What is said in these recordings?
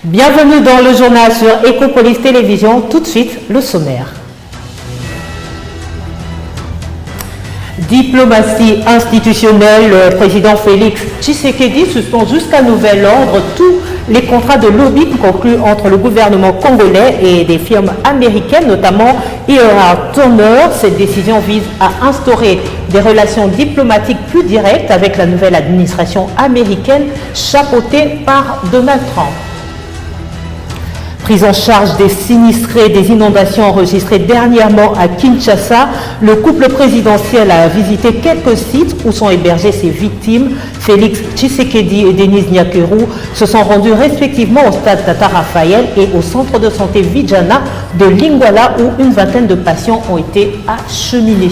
Bienvenue dans le journal sur Ecopolis Télévision. Tout de suite, le sommaire. Diplomatie institutionnelle, le président Félix Tshisekedi suspend jusqu'à nouvel ordre tous les contrats de lobbying conclus entre le gouvernement congolais et des firmes américaines, notamment E.R. Turner. Cette décision vise à instaurer des relations diplomatiques plus directes avec la nouvelle administration américaine chapeautée par Donald Trump. Prise en charge des sinistrés des inondations enregistrées dernièrement à Kinshasa, le couple présidentiel a visité quelques sites où sont hébergées ses victimes. Félix Tshisekedi et Denis Nyakeru se sont rendus respectivement au stade Tata Raphaël et au centre de santé Vijana de Lingwala où une vingtaine de patients ont été acheminés.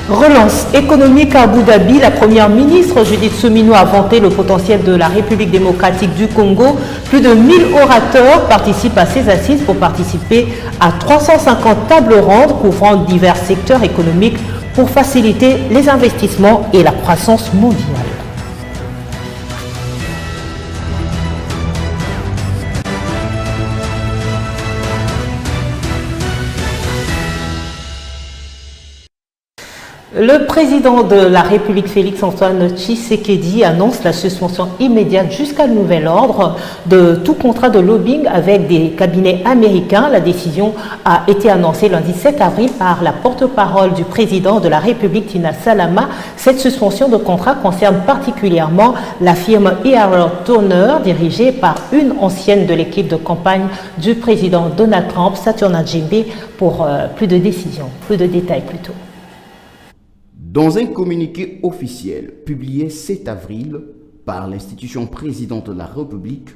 Relance économique à Abu Dhabi, la première ministre Judith Suminwa a vanté le potentiel de la République démocratique du Congo. Plus de 1000 orateurs participent à ces assises pour participer à 350 tables rondes couvrant divers secteurs économiques pour faciliter les investissements et la croissance mondiale. Le président de la République, Félix-Antoine Tshisekedi, annonce la suspension immédiate jusqu'à nouvel ordre de tout contrat de lobbying avec des cabinets américains. La décision a été annoncée lundi 7 avril par la porte-parole du président de la République, Tina Salama. Cette suspension de contrat concerne particulièrement la firme E.R. Turner, dirigée par une ancienne de l'équipe de campagne du président Donald Trump, Saturna Jimbe, pour plus de détails plutôt. Dans un communiqué officiel publié 7 avril par l'institution présidente de la République,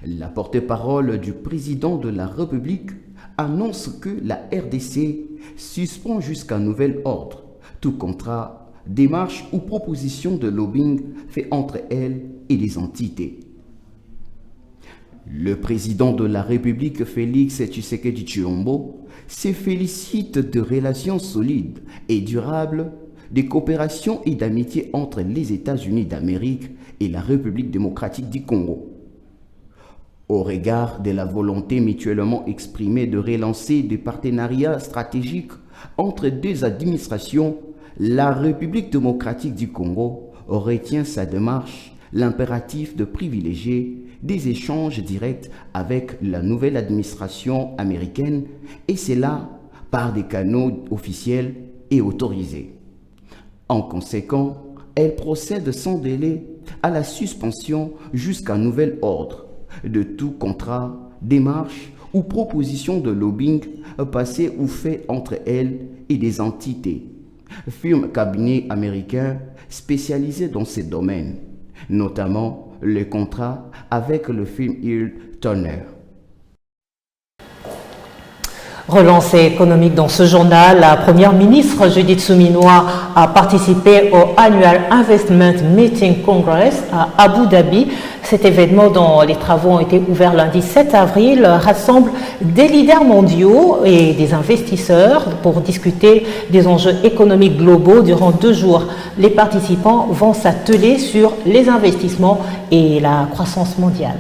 la porte-parole du président de la République annonce que la RDC suspend jusqu'à nouvel ordre tout contrat, démarche ou proposition de lobbying fait entre elle et les entités. Le président de la République, Félix Tshisekedi Tshilombo, se félicite de relations solides et durables, des coopérations et d'amitié entre les États-Unis d'Amérique et la République démocratique du Congo. Au regard de la volonté mutuellement exprimée de relancer des partenariats stratégiques entre deux administrations, la République démocratique du Congo retient sa démarche, l'impératif de privilégier des échanges directs avec la nouvelle administration américaine, et cela par des canaux officiels et autorisés. En conséquence, elle procède sans délai à la suspension jusqu'à nouvel ordre de tout contrat, démarche ou proposition de lobbying passé ou fait entre elle et des entités, firmes cabinets américains spécialisés dans ces domaines, notamment le contrat avec le firme E.R. Turner. Relance économique dans ce journal, la première ministre Judith Suminwa a participé au Annual Investment Meeting Congress à Abu Dhabi. Cet événement dont les travaux ont été ouverts lundi 7 avril rassemble des leaders mondiaux et des investisseurs pour discuter des enjeux économiques globaux durant 2 jours. Les participants vont s'atteler sur les investissements et la croissance mondiale.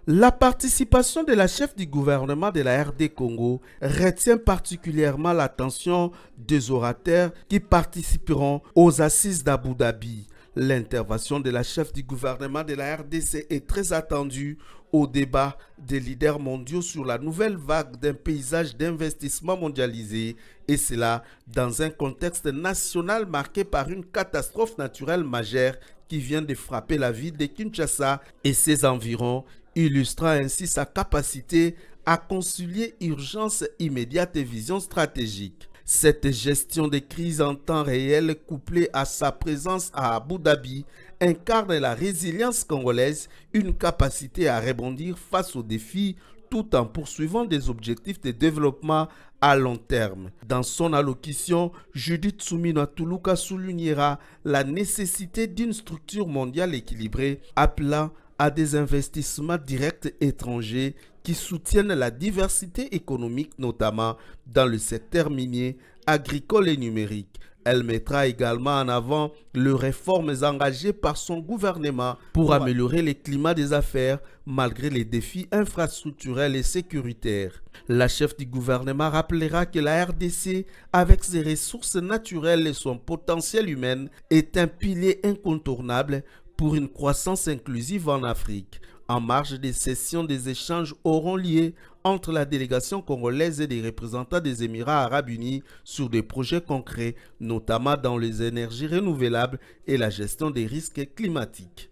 La participation de la chef du gouvernement de la RD Congo retient particulièrement l'attention des orateurs qui participeront aux assises d'Abu Dhabi. L'intervention de la chef du gouvernement de la RDC est très attendue au débat des leaders mondiaux sur la nouvelle vague d'un paysage d'investissement mondialisé, et cela dans un contexte national marqué par une catastrophe naturelle majeure qui vient de frapper la ville de Kinshasa et ses environs, illustrant ainsi sa capacité à concilier urgence immédiate et vision stratégique. Cette gestion des crises en temps réel, couplée à sa présence à Abu Dhabi, incarne la résilience congolaise, une capacité à rebondir face aux défis tout en poursuivant des objectifs de développement à long terme. Dans son allocution, Judith Suminwa Tuluka soulignera la nécessité d'une structure mondiale équilibrée, appelant à des investissements directs étrangers qui soutiennent la diversité économique, notamment dans le secteur minier, agricole et numérique. Elle mettra également en avant les réformes engagées par son gouvernement pour améliorer le climat des affaires malgré les défis infrastructurels et sécuritaires. La chef du gouvernement rappellera que la RDC, avec ses ressources naturelles et son potentiel humain, est un pilier incontournable pour une croissance inclusive en Afrique. En marge des sessions, des échanges auront lieu entre la délégation congolaise et des représentants des Émirats arabes unis sur des projets concrets, notamment dans les énergies renouvelables et la gestion des risques climatiques.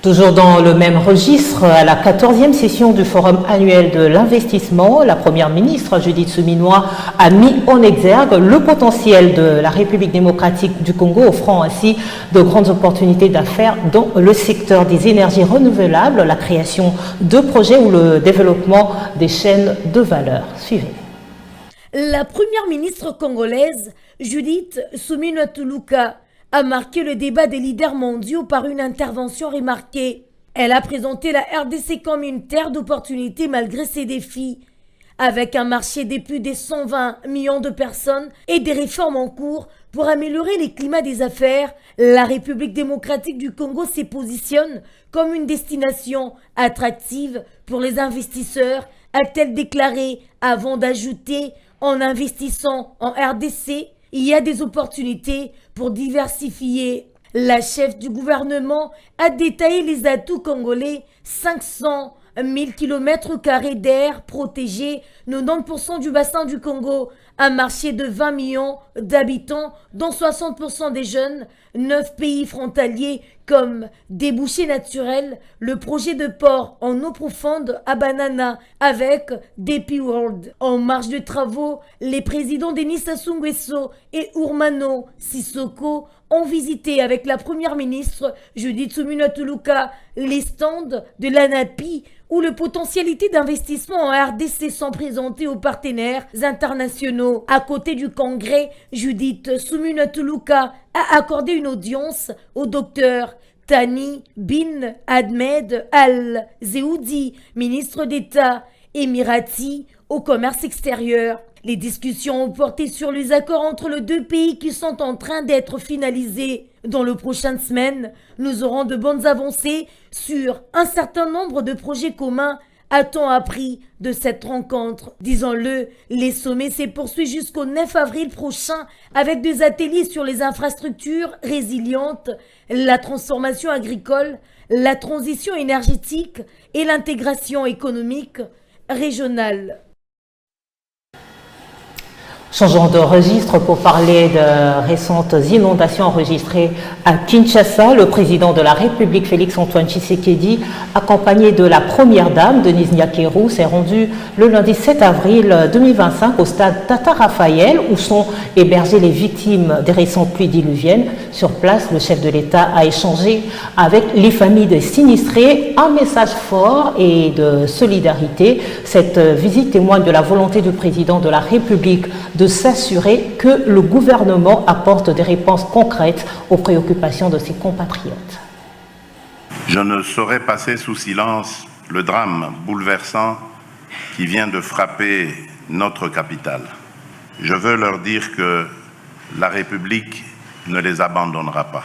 Toujours dans le même registre, à la 14e session du Forum annuel de l'investissement, la première ministre Judith Suminwa a mis en exergue le potentiel de la République démocratique du Congo, offrant ainsi de grandes opportunités d'affaires dans le secteur des énergies renouvelables, la création de projets ou le développement des chaînes de valeur. Suivez. La première ministre congolaise, Judith Suminwa Tuluka, a marqué le débat des leaders mondiaux par une intervention remarquée. Elle a présenté la RDC comme une terre d'opportunités malgré ses défis. Avec un marché de plus de 120 millions de personnes et des réformes en cours pour améliorer les climats des affaires, la République démocratique du Congo se positionne comme une destination attractive pour les investisseurs, a-t-elle déclaré avant d'ajouter « En investissant en RDC, il y a des opportunités pour diversifier. » La chef du gouvernement a détaillé les atouts congolais, 500 000 km² d'air protégés, 90% du bassin du Congo, un marché de 20 millions d'habitants, dont 60% des jeunes, 9 pays frontaliers comme débouchés naturels, le projet de port en eau profonde à Banana avec DP World. En marge de travaux, les présidents Denis Sassou Nguesso et Urmano Sissoko ont visité avec la première ministre Judith Suminwa Tuluka les stands de l'ANAPI où les potentialités d'investissement en RDC sont présentées aux partenaires internationaux. À côté du congrès, Judith Suminwa Tuluka a accordé une audience au docteur Tani bin Ahmed Al-Zeoudi, ministre d'État émirati au commerce extérieur. Les discussions ont porté sur les accords entre les deux pays qui sont en train d'être finalisés. Dans les prochaines semaines, nous aurons de bonnes avancées sur un certain nombre de projets communs, a-t-on appris de cette rencontre. Disons-le, les sommets se poursuivent jusqu'au 9 avril prochain avec des ateliers sur les infrastructures résilientes, la transformation agricole, la transition énergétique et l'intégration économique régionale. Changeons de registre pour parler de récentes inondations enregistrées à Kinshasa. Le président de la République, Félix-Antoine Tshisekedi, accompagné de la première dame, Denise Nyakeru, s'est rendu le lundi 7 avril 2025 au stade Tata Raphaël où sont hébergées les victimes des récentes pluies diluviennes. Sur place, le chef de l'État a échangé avec les familles des sinistrés. Un message fort et de solidarité. Cette visite témoigne de la volonté du président de la République de s'assurer que le gouvernement apporte des réponses concrètes aux préoccupations de ses compatriotes. Je ne saurais passer sous silence le drame bouleversant qui vient de frapper notre capitale. Je veux leur dire que la République ne les abandonnera pas.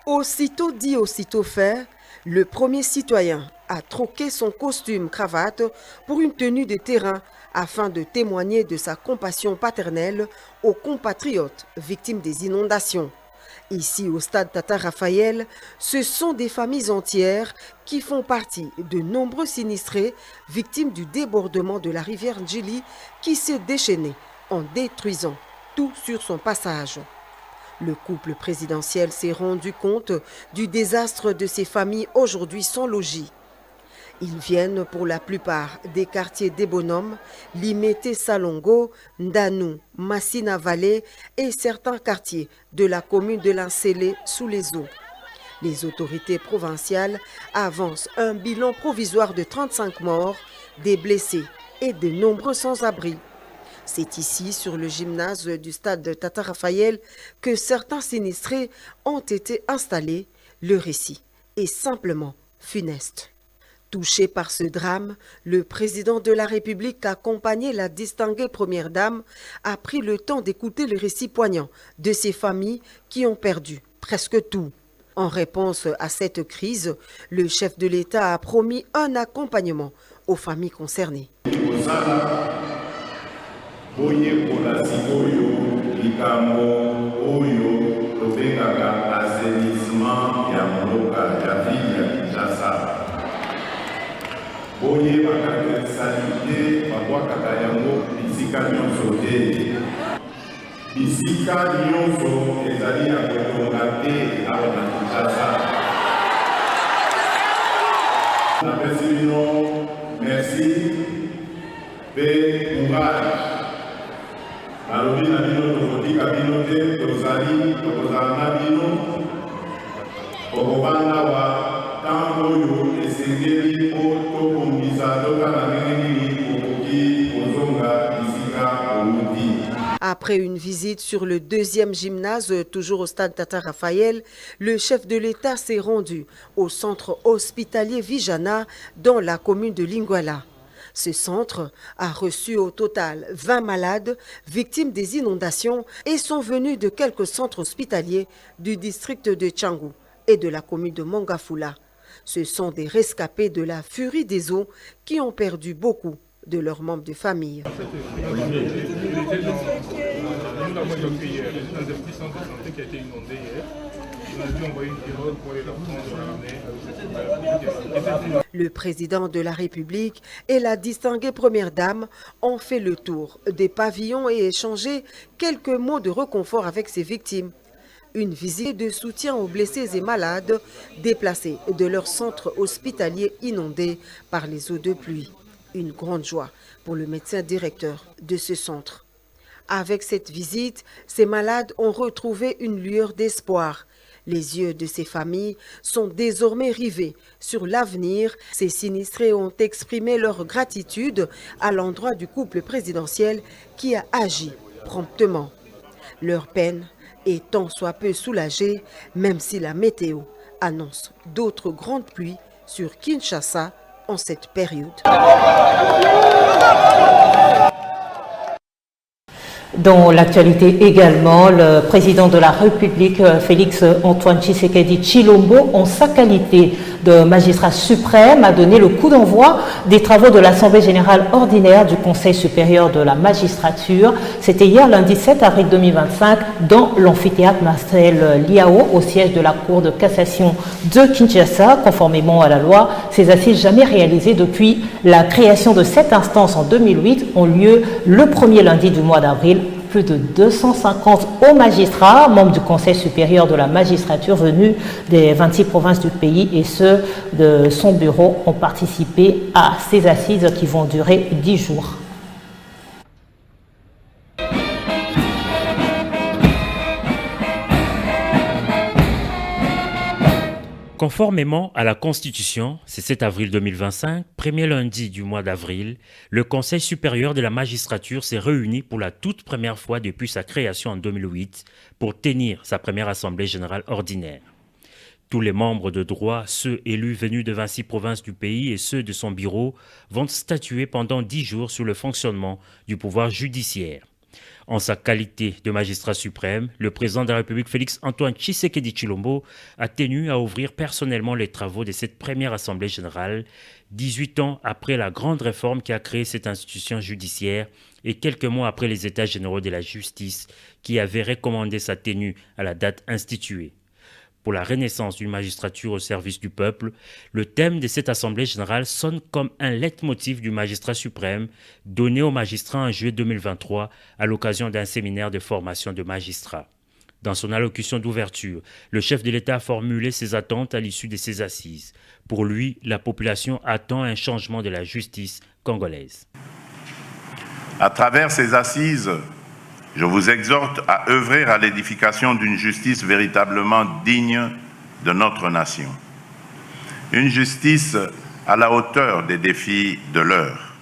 Aussitôt dit, aussitôt fait, le premier citoyen a troqué son costume cravate pour une tenue de terrain afin de témoigner de sa compassion paternelle aux compatriotes victimes des inondations. Ici, au stade Tata Raphaël, ce sont des familles entières qui font partie de nombreux sinistrés victimes du débordement de la rivière Ndjili qui s'est déchaînée en détruisant tout sur son passage. Le couple présidentiel s'est rendu compte du désastre de ces familles aujourd'hui sans logis. Ils viennent pour la plupart des quartiers des bonhommes, Limete Salongo, Ndanou, Massina Valley et certains quartiers de la commune de l'Incélé sous les eaux. Les autorités provinciales avancent un bilan provisoire de 35 morts, des blessés et de nombreux sans-abri. C'est ici, sur le gymnase du stade de Tata Raphaël, que certains sinistrés ont été installés. Le récit est simplement funeste. Touché par ce drame, le président de la République, accompagné la distinguée première dame, a pris le temps d'écouter le récit poignant de ces familles qui ont perdu presque tout. En réponse à cette crise, le chef de l'État a promis un accompagnement aux familles concernées. Merci. Après une visite sur le deuxième gymnase, toujours au stade Tata Raphaël, le chef de l'État s'est rendu au centre hospitalier Vijana dans la commune de Linguala. Ce centre a reçu au total 20 malades victimes des inondations et sont venus de quelques centres hospitaliers du district de Tchangou et de la commune de Mongafula. Ce sont des rescapés de la furie des eaux qui ont perdu beaucoup de leurs membres de famille. Le président de la République et la distinguée première dame ont fait le tour des pavillons et échangé quelques mots de réconfort avec ces victimes. Une visite de soutien aux blessés et malades déplacés de leur centre hospitalier inondé par les eaux de pluie. Une grande joie pour le médecin directeur de ce centre. Avec cette visite, ces malades ont retrouvé une lueur d'espoir. Les yeux de ces familles sont désormais rivés sur l'avenir. Ces sinistrés ont exprimé leur gratitude à l'endroit du couple présidentiel qui a agi promptement. Leur peine est tant soit peu soulagée, même si la météo annonce d'autres grandes pluies sur Kinshasa en cette période. Dans l'actualité également, le président de la République, Félix Antoine Tshisekedi Tshilombo, en sa qualité de magistrat suprême, a donné le coup d'envoi des travaux de l'Assemblée générale ordinaire du Conseil supérieur de la magistrature. C'était hier, lundi 7 avril 2025, dans l'amphithéâtre Marcel Liao, au siège de la Cour de cassation de Kinshasa, conformément à la loi. Ces assises jamais réalisées depuis la création de cette instance en 2008 ont lieu le premier lundi du mois d'avril. Plus de 250 hauts magistrats, membres du Conseil supérieur de la magistrature venus des 26 provinces du pays et ceux de son bureau ont participé à ces assises qui vont durer 10 jours. Conformément à la Constitution, c'est 7 avril 2025, premier lundi du mois d'avril, le Conseil supérieur de la magistrature s'est réuni pour la toute première fois depuis sa création en 2008 pour tenir sa première assemblée générale ordinaire. Tous les membres de droit, ceux élus venus de 26 provinces du pays et ceux de son bureau, vont statuer pendant 10 jours sur le fonctionnement du pouvoir judiciaire. En sa qualité de magistrat suprême, le président de la République Félix Antoine Tshisekedi Tshilombo a tenu à ouvrir personnellement les travaux de cette première assemblée générale, 18 ans après la grande réforme qui a créé cette institution judiciaire et quelques mois après les États généraux de la justice qui avaient recommandé sa tenue à la date instituée. Pour la renaissance d'une magistrature au service du peuple, le thème de cette Assemblée générale sonne comme un leitmotiv du magistrat suprême donné aux magistrats en juillet 2023 à l'occasion d'un séminaire de formation de magistrats. Dans son allocution d'ouverture, le chef de l'État a formulé ses attentes à l'issue de ces assises. Pour lui, la population attend un changement de la justice congolaise. À travers ces assises, je vous exhorte à œuvrer à l'édification d'une justice véritablement digne de notre nation. Une justice à la hauteur des défis de l'heure.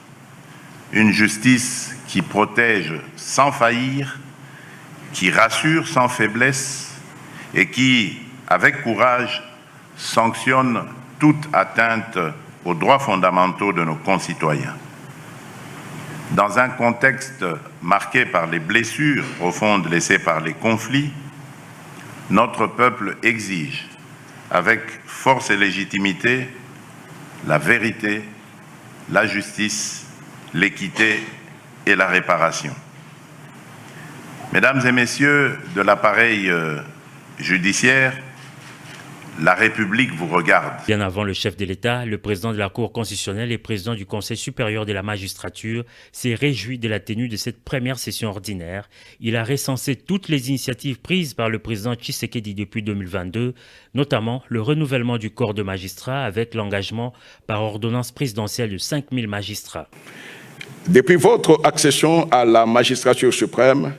Une justice qui protège sans faillir, qui rassure sans faiblesse et qui, avec courage, sanctionne toute atteinte aux droits fondamentaux de nos concitoyens. Dans un contexte marqué par les blessures profondes laissées par les conflits, notre peuple exige, avec force et légitimité, la vérité, la justice, l'équité et la réparation. Mesdames et messieurs de l'appareil judiciaire, la République vous regarde. Bien avant le chef de l'État, le président de la Cour constitutionnelle et président du Conseil supérieur de la magistrature s'est réjoui de la tenue de cette première session ordinaire. Il a recensé toutes les initiatives prises par le président Tshisekedi depuis 2022, notamment le renouvellement du corps de magistrats avec l'engagement par ordonnance présidentielle de 5000 magistrats. Depuis votre accession à la magistrature suprême,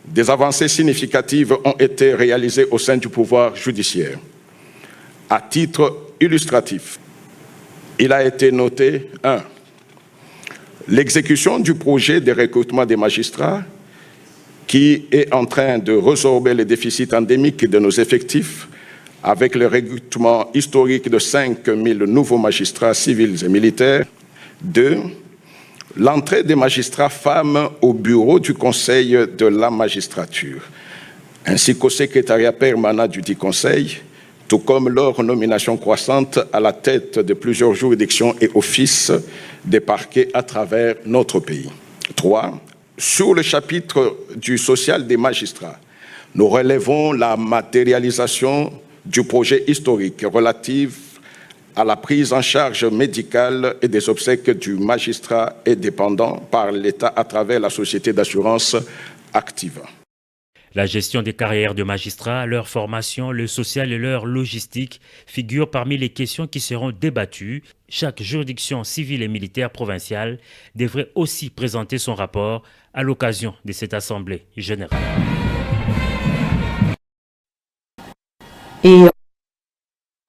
des avancées significatives ont été réalisées au sein du pouvoir judiciaire. À titre illustratif, il a été noté 1. L'exécution du projet de recrutement des magistrats qui est en train de résorber les déficits endémiques de nos effectifs avec le recrutement historique de 5000 nouveaux magistrats civils et militaires. 2. L'entrée des magistrats femmes au bureau du Conseil de la magistrature, ainsi qu'au secrétariat permanent du dit Conseil, tout comme leur nomination croissante à la tête de plusieurs juridictions et offices des parquets à travers notre pays. 3. Sur le chapitre du social des magistrats, nous relevons la matérialisation du projet historique relatif à la prise en charge médicale et des obsèques du magistrat indépendant par l'État à travers la société d'assurance Activa. La gestion des carrières de magistrats, leur formation, le social et leur logistique figurent parmi les questions qui seront débattues. Chaque juridiction civile et militaire provinciale devrait aussi présenter son rapport à l'occasion de cette assemblée générale. Et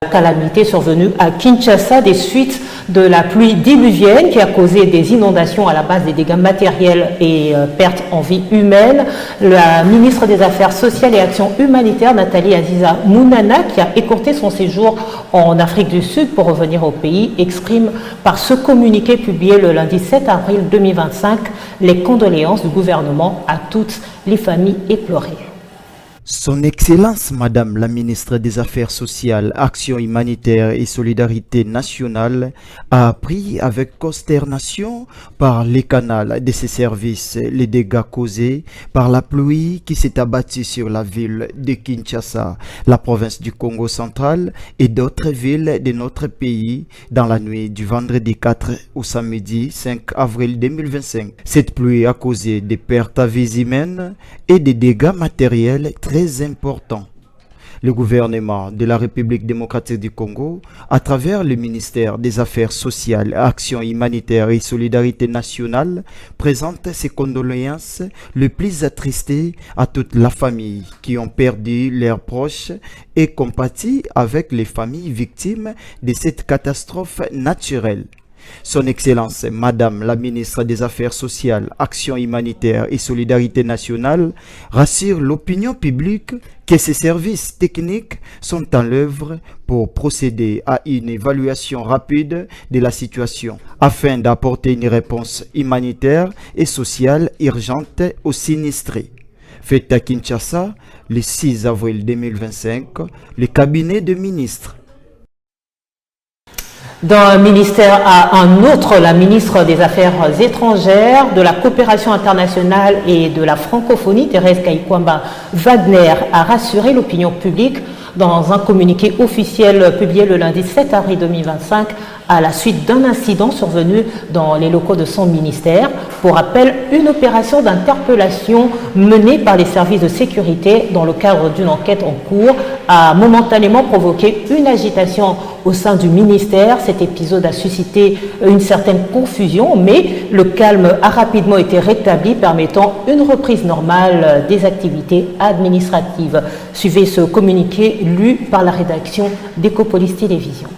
la calamité survenue à Kinshasa des suites de la pluie diluvienne qui a causé des inondations à la base des dégâts matériels et pertes en vie humaine. La ministre des Affaires sociales et Action humanitaire, Nathalie Aziza Mounana, qui a écourté son séjour en Afrique du Sud pour revenir au pays, exprime par ce communiqué publié le lundi 7 avril 2025 les condoléances du gouvernement à toutes les familles éplorées. Son Excellence, Madame la Ministre des Affaires sociales, Action humanitaire et solidarité nationale, a appris avec consternation par les canaux de ses services les dégâts causés par la pluie qui s'est abattue sur la ville de Kinshasa, la province du Congo central et d'autres villes de notre pays dans la nuit du vendredi 4 au samedi 5 avril 2025. Cette pluie a causé des pertes à vie humaines et des dégâts matériels très important. Le gouvernement de la République démocratique du Congo, à travers le ministère des Affaires sociales, Action humanitaire et solidarité nationale, présente ses condoléances les plus attristées à toute la famille qui ont perdu leurs proches et compatit avec les familles victimes de cette catastrophe naturelle. Son Excellence, Madame la Ministre des Affaires sociales, Action humanitaire et solidarité nationale, rassure l'opinion publique que ses services techniques sont en l'œuvre pour procéder à une évaluation rapide de la situation afin d'apporter une réponse humanitaire et sociale urgente aux sinistrés. Fait à Kinshasa, le 6 avril 2025, le cabinet de ministres. D'un ministère à un autre, la ministre des Affaires étrangères, de la coopération internationale et de la francophonie, Thérèse Kaikwamba Wagner, a rassuré l'opinion publique dans un communiqué officiel publié le lundi 7 avril 2025 à la suite d'un incident survenu dans les locaux de son ministère. Pour rappel, une opération d'interpellation menée par les services de sécurité dans le cadre d'une enquête en cours a momentanément provoqué une agitation au sein du ministère. Cet épisode a suscité une certaine confusion, mais le calme a rapidement été rétabli, permettant une reprise normale des activités administratives. Suivez ce communiqué lu par la rédaction d'Ecopolis Télévision.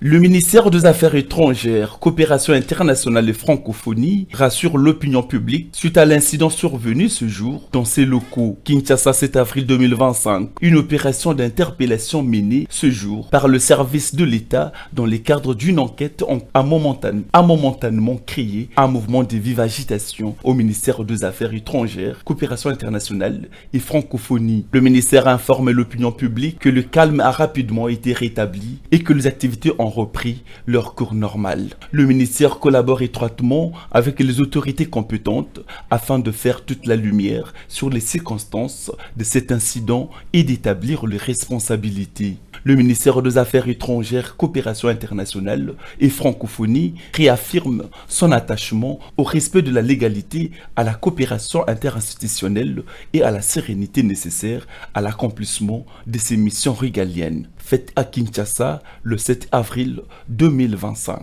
Le ministère des Affaires étrangères, Coopération internationale et francophonie rassure l'opinion publique suite à l'incident survenu ce jour dans ses locaux. Kinshasa, 7 avril 2025. Une opération d'interpellation menée ce jour par le service de l'État dans le cadre d'une enquête a momentanément créé un mouvement de vive agitation au ministère des Affaires étrangères, Coopération internationale et francophonie. Le ministère informe l'opinion publique que le calme a rapidement été rétabli et que les activités ont repris leur cours normal. Le ministère collabore étroitement avec les autorités compétentes afin de faire toute la lumière sur les circonstances de cet incident et d'établir les responsabilités. Le ministère des Affaires étrangères, Coopération internationale et francophonie réaffirme son attachement au respect de la légalité, à la coopération interinstitutionnelle et à la sérénité nécessaire à l'accomplissement de ses missions régaliennes. Faites à Kinshasa le 7 avril 2025.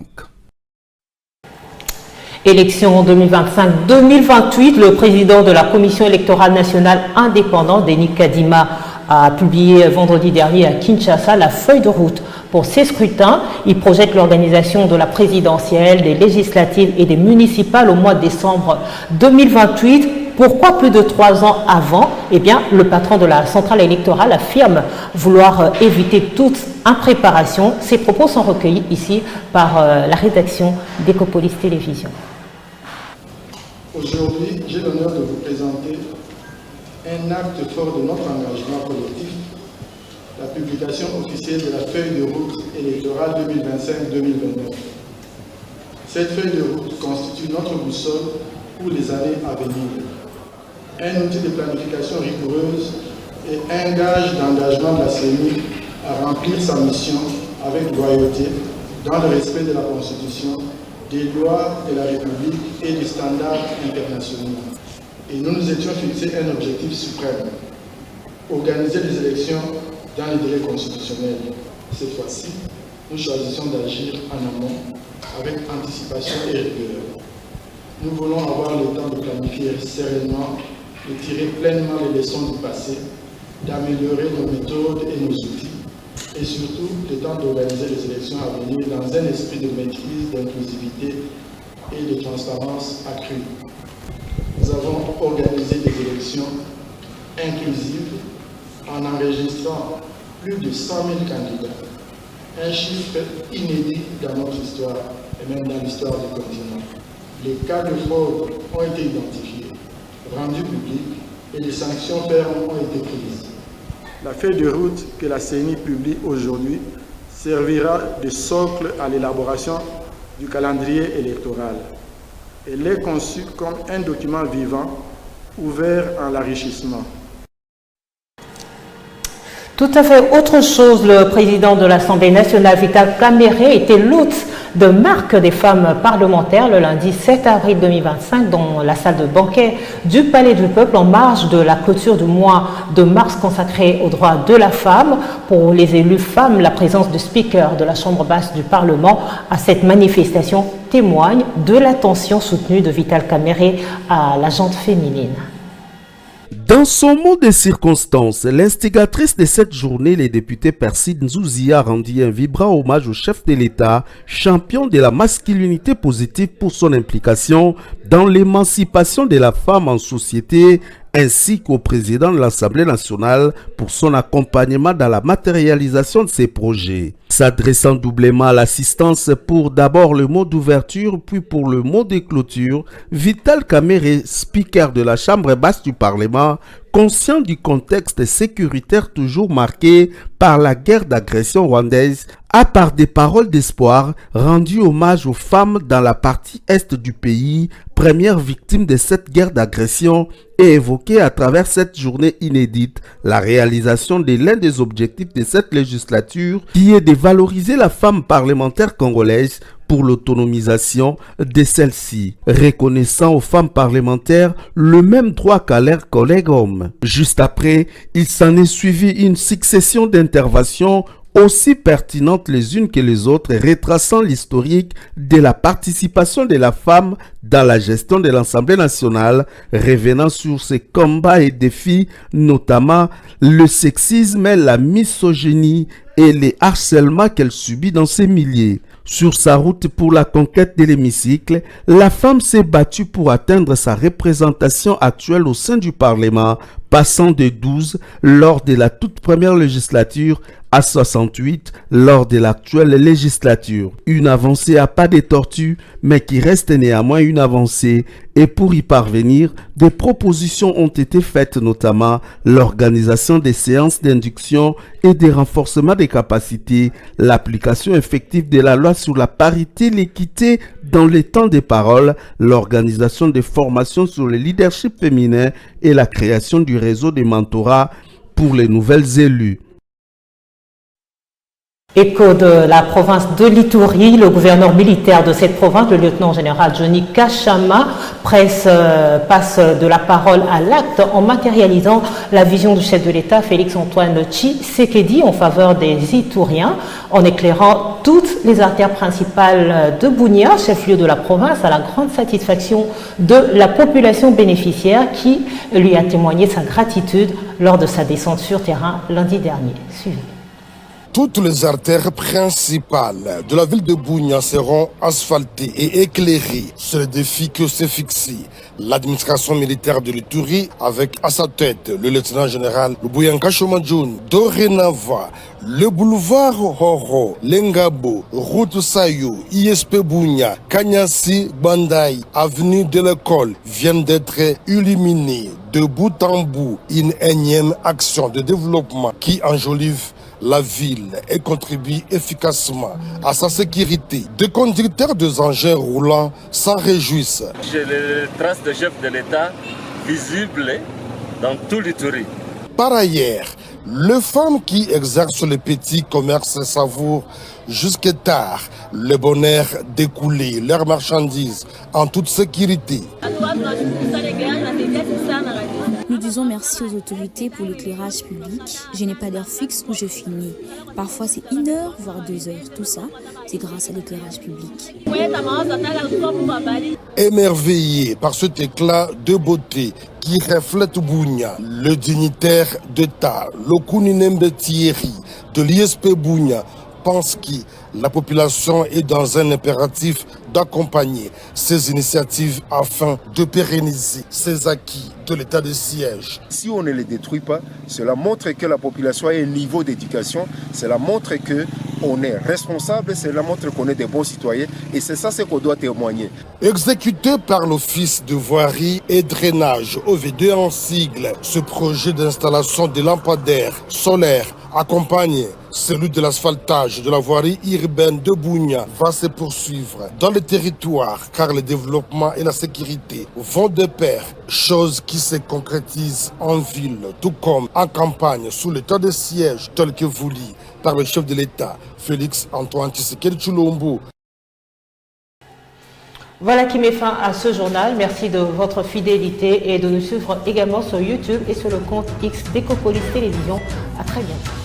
Élection 2025-2028, le président de la Commission électorale nationale indépendante, Denis Kadima, a publié vendredi dernier à Kinshasa la feuille de route pour ces scrutins. Il projette l'organisation de la présidentielle, des législatives et des municipales au mois de décembre 2028. Pourquoi plus de 3 ans avant? Eh bien, le patron de la centrale électorale affirme vouloir éviter toute impréparation. Ces propos sont recueillis ici par la rédaction d'Ecopolis Télévision. Aujourd'hui, j'ai l'honneur de vous présenter un acte fort de notre engagement collectif, la publication officielle de la feuille de route électorale 2025-2029. Cette feuille de route constitue notre boussole pour les années à venir. Un outil de planification rigoureuse et un gage d'engagement de la CENI à remplir sa mission avec loyauté dans le respect de la Constitution, des lois de la République et des standards internationaux. Et nous nous étions fixés un objectif suprême, organiser les élections dans les délais constitutionnels. Cette fois-ci, nous choisissons d'agir en amont avec anticipation et rigueur. Nous voulons avoir le temps de planifier sereinement, de tirer pleinement les leçons du passé, d'améliorer nos méthodes et nos outils, et surtout le temps d'organiser les élections à venir dans un esprit de maîtrise, d'inclusivité et de transparence accrue. Nous avons organisé des élections inclusives en enregistrant plus de 100 000 candidats, un chiffre inédit dans notre histoire et même dans l'histoire du continent. Les cas de fraude ont été identifiés, rendus publics et les sanctions fermes ont été prises. La feuille de route que la CENI publie aujourd'hui servira de socle à l'élaboration du calendrier électoral. Elle est conçue comme un document vivant, ouvert en l'enrichissement. Tout à fait autre chose, le président de l'Assemblée nationale, Vital Kamerhe, était l'hôte de marque des femmes parlementaires le lundi 7 avril 2025 dans la salle de banquet du Palais du Peuple en marge de la clôture du mois de mars consacré aux droits de la femme. Pour les élus femmes, la présence du speaker de la Chambre basse du Parlement à cette manifestation témoigne de l'attention soutenue de Vital Kamerhe à la gente féminine. Dans son mot de circonstance, l'instigatrice de cette journée, les députés Percy Nzouzi, a rendu un vibrant hommage au chef de l'État, champion de la masculinité positive pour son implication dans l'émancipation de la femme en société, ainsi qu'au président de l'Assemblée nationale pour son accompagnement dans la matérialisation de ses projets. S'adressant doublement à l'assistance pour d'abord le mot d'ouverture puis pour le mot de clôture, Vital Kamerhe, speaker de la Chambre basse du Parlement, conscient du contexte sécuritaire toujours marqué par la guerre d'agression rwandaise, a par des paroles d'espoir rendu hommage aux femmes dans la partie est du pays, première victime de cette guerre d'agression, et évoqué à travers cette journée inédite la réalisation de l'un des objectifs de cette législature qui est de valoriser la femme parlementaire congolaise pour l'autonomisation de celle-ci, reconnaissant aux femmes parlementaires le même droit qu'à leurs collègues hommes. Juste après, il s'en est suivi une succession d'interventions aussi pertinentes les unes que les autres, retraçant l'historique de la participation de la femme dans la gestion de l'Assemblée nationale, revenant sur ses combats et défis, notamment le sexisme, la misogynie et les harcèlements qu'elle subit dans ses milliers. Sur sa route pour la conquête de l'hémicycle, la femme s'est battue pour atteindre sa représentation actuelle au sein du Parlement, passant de 12 lors de la toute première législature à 68 lors de l'actuelle législature. Une avancée à pas de tortue, mais qui reste néanmoins une avancée. Et pour y parvenir, des propositions ont été faites, notamment l'organisation des séances d'induction et des renforcements des capacités, l'application effective de la loi sur la parité, l'équité dans les temps de parole, l'organisation des formations sur le leadership féminin et la création du réseau des mentorats pour les nouvelles élues. Écho de la province de l'Ituri, le gouverneur militaire de cette province, le lieutenant-général Johnny Kachama, passe de la parole à l'acte en matérialisant la vision du chef de l'État, Félix-Antoine Tshisekedi, en faveur des Ituriens, en éclairant toutes les artères principales de Bunia, chef-lieu de la province, à la grande satisfaction de la population bénéficiaire qui lui a témoigné sa gratitude lors de sa descente sur terrain lundi dernier. Suivez. Toutes les artères principales de la ville de Bunia seront asphaltées et éclairées. C'est le défi que s'est fixé l'administration militaire de l'Ituri avec à sa tête le lieutenant-général Lubuyanka Shomadjoun. Dorénavant, le boulevard Horo, Lengabo, route Sayo, ISP Bunia, Kanyasi, Bandai, avenue de l'école viennent d'être illuminés de bout en bout. Une énième action de développement qui enjolive la ville et contribue efficacement à sa sécurité. Des conducteurs de engins roulants s'en réjouissent. J'ai les traces de chef de l'État visibles dans tout l'Ituri. Par ailleurs, les femmes qui exercent le petit commerce savourent jusqu'à tard le bonheur d'écouler leurs marchandises en toute sécurité. Nous disons merci aux autorités pour l'éclairage public. Je n'ai pas d'heure fixe où je finis. Parfois c'est 1 heure, voire 2 heures. Tout ça, c'est grâce à l'éclairage public. Émerveillé par cet éclat de beauté qui reflète Bunia, le dignitaire d'État, Lokuninembe Thierry de l'ISP Bunia, pense que la population est dans un impératif d'accompagner ces initiatives afin de pérenniser ces acquis de l'état de siège. Si on ne les détruit pas, cela montre que la population a un niveau d'éducation, cela montre qu'on est responsable, cela montre qu'on est des bons citoyens et c'est ça ce qu'on doit témoigner. Exécuté par l'Office de voirie et drainage, OV2 en sigle, ce projet d'installation de lampadaires solaires accompagne celui de l'asphaltage de la voirie urbaine de Bunia va se poursuivre dans le territoire car le développement et la sécurité vont de pair, chose qui se concrétise en ville tout comme en campagne sous l'état de siège tel que voulu par le chef de l'État, Félix-Antoine Tshisekedi Tshilombo. Voilà qui met fin à ce journal. Merci de votre fidélité et de nous suivre également sur YouTube et sur le compte X d'Ecopolis Télévision. À très bientôt.